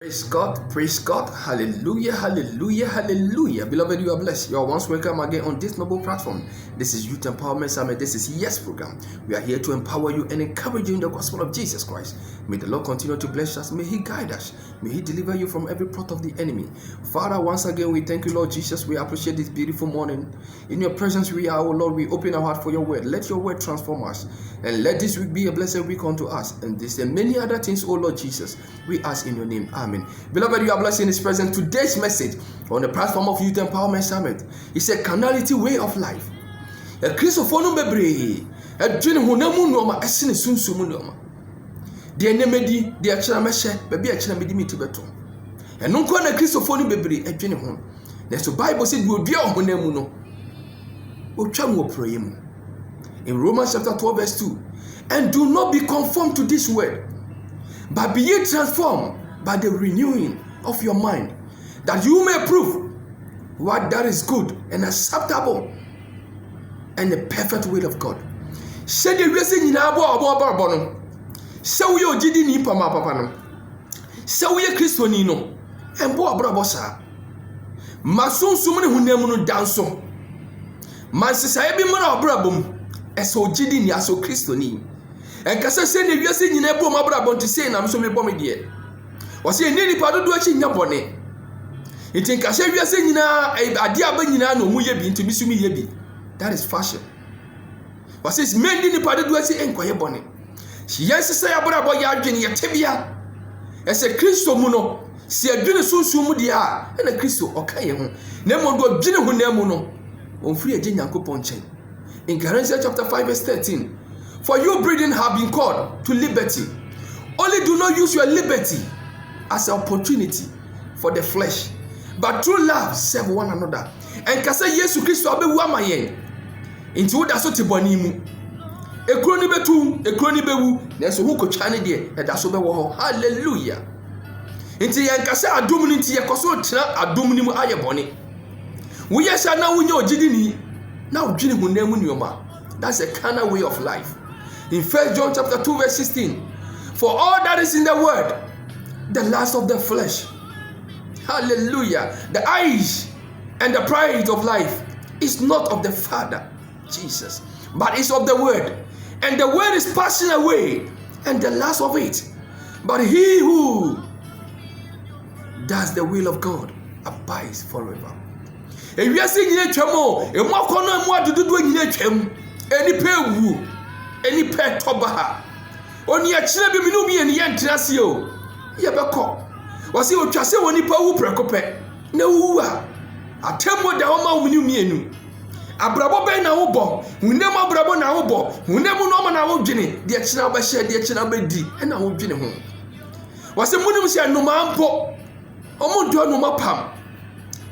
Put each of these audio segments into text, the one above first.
Praise God, hallelujah, hallelujah, hallelujah. Beloved, you are blessed. You are once welcome again on this noble platform. This is Youth Empowerment Summit. This is YES program. We are here to empower you and encourage you in the gospel of Jesus Christ. May the Lord continue to bless us. May He guide us. May He deliver you from every plot of the enemy. Father, once again, we thank you, Lord Jesus. We appreciate this beautiful morning. In your presence we are, oh Lord. We open our heart for your word. Let your word transform us. And let this week be a blessed week unto us. And this and many other things, oh Lord Jesus, we ask in your name. Amen. Beloved, you are blessed in His presence. Today's message on the platform of Youth Empowerment Summit is a carnality way of life. A Christophone bebre, a dream who no more a sin soon sumunoma. The enemy, the Achameshe, baby Achamedi to beton. And no corner Christophone bebre, a dream home. There's a Bible said will be on Honemuno. Ochamo pray him. In Romans chapter 12, verse 2. And do not be conformed to this word, but be ye transformed by the renewing of your mind, that you may prove what that is good and acceptable and the perfect will of God. Say the reason in our so we are Jidi ni pama papa. So we are Christonino and Boa Brabosa. Masun sumuni hunemuno danso. Mansisa ebi mana obrabum. Eso Jidi ni aso Christoni. And Cassa say the reason in a bomb abrabon to say, I'm so me bomb dear. Was he nearly part of watching your bonnet? It think I say we are saying a dear Benina no muyebi to Missumi yebi. That is fashion. Was his men didn't part of watching enquire bonnet. She yes say about boy yargin ya tibia. As a Christo muno, see a dinner so sumudia and a Christo or Kayan. Nemo go dinner who nemuno on free a gin ponche. In Galatians chapter 5, verse 13. For you, brethren, have been called to liberty. Only do not use your liberty as an opportunity for the flesh, but through love serve one another. And kasa Yesu Christo abe wama yen. Inti wo da so te boni mu. Ekro ni betu, ekro ni bewu. Na so hu ko twane de, e da so be wo ho. Hallelujah. Inti yen kasa adom ni nti ye koso tena adom ni mu aye boni. Wo yesa na wo nya ogidi ni. Na odwene hu na mu nioma. That's a carnal way of life. In 1 John chapter 2, verse 16. For all that is in the world, the lust of the flesh, hallelujah, the eyes and the pride of life is not of the Father, Jesus, but is of the word. And the word is passing away, and the lust of it. But he who does the will of God abides forever. And we are saying, and more corner more to do any pay woo, any pet tobaha. Only a chile be no be any antrasio. Yabako. Was he would just say when he power precope? No, a temple the home when you mean. A brabo ben na obo, who never brabo na obo, who never know na ojini, the achina by share the achina by D, and I would home. Was the moon say no mampo? Omo do no mapam.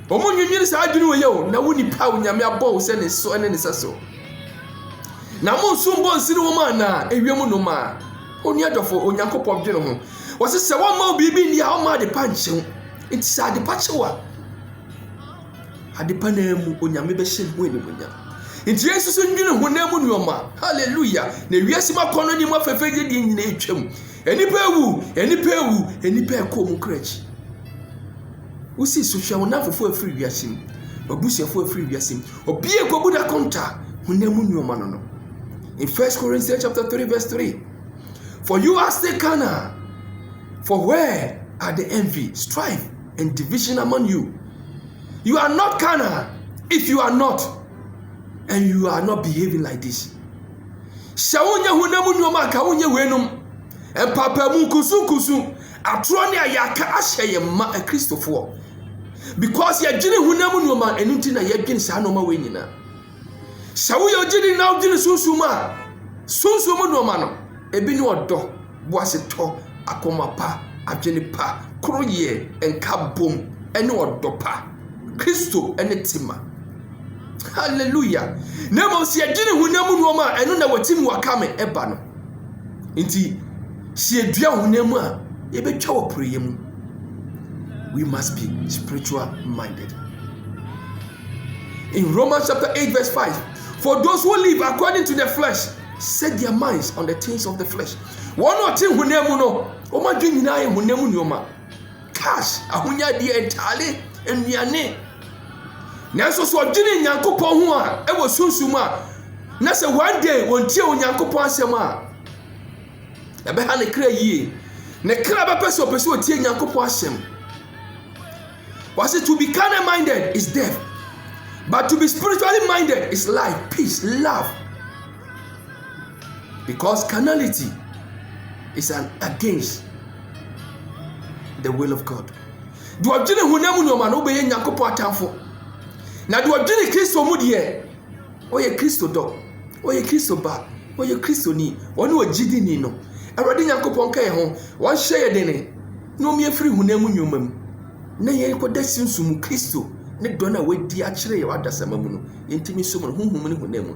Omo you say I do yo, na wuni power yamia bow send his so and his so. Now, soon born city woman, a woman no ma. Only a for Onyankopon General. Was it a one more baby in the Alma de Pancho? It's a departure. Had the panem Onyamibeshin winning. In Jesus, you know, who never knew ma. Hallelujah. The Yasima colony of a faded in nature. Any pewu, any pewu, any pair come crutch. We see social enough for a free yasim, or Busia for a free yasim, or be a Kobuda conta, who never knew man. In 1 Corinthians chapter 3, verse 3. For you are still carnal. For where are the envy, strife, and division among you? You are not carnal if you are not, and you are not behaving like this. Shawunya hunemu nyoma kawunya wenum. And papa kusu. Atroni ayaka ashe ma a Christopher. Because ya jini hunemu nyoma enunti na yegin sa no ma wenyina. Shawuya jini na jini sunsuma. Sunsumu no mano. Ebi ni odo boase to akoma pa adwene pa kroye enka bom ene odo pa Kristo ene tima. Hallelujah. Nemo si adwene hunamu no ma eno na watimu wakame eba no. Nti si edua hunamu a ebetwa wo prayer mu. We must be spiritual minded. In Romans chapter 8 verse 5, for those who live according to the flesh set their minds on the things of the flesh. One or two hunemu no, oma dwin nyina ye hunemu nyoma. harsh. Ahonya di entale enuane. Nanso so odwene Nyankopɔn ho a ewo sunsum a na se one day wontie Onyankopɔn asɛm a ebeha ne kra yie. Ne kra ba pese otie Nyankopɔn asɛm. Was it to be carnal minded is death, but to be spiritually minded is life, peace, love. Because carnality is against the will of God. Do odwene hunamu no ma no be Nyankopɔn atamfo. Na do odwene Kristo mu de oye Kristo do, oye Kristo ba, oye Kristo ni, woni ogidi ni no. Awurade Nyankopɔn ka ye ho, won hye ye dene. No me afiri hunamu nwomam. Na ye koda sinsum Kristo ne do na wadi a kire ye wadasama mu no. Yentimi so mu honhom ne hunamu.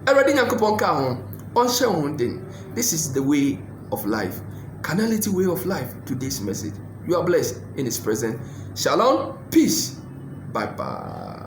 Awurade Nyankopɔn ka ho, on hye ho den. This is the way of life. Carnality way of life. Today's message. You are blessed in His presence. Shalom. Peace. Bye-bye.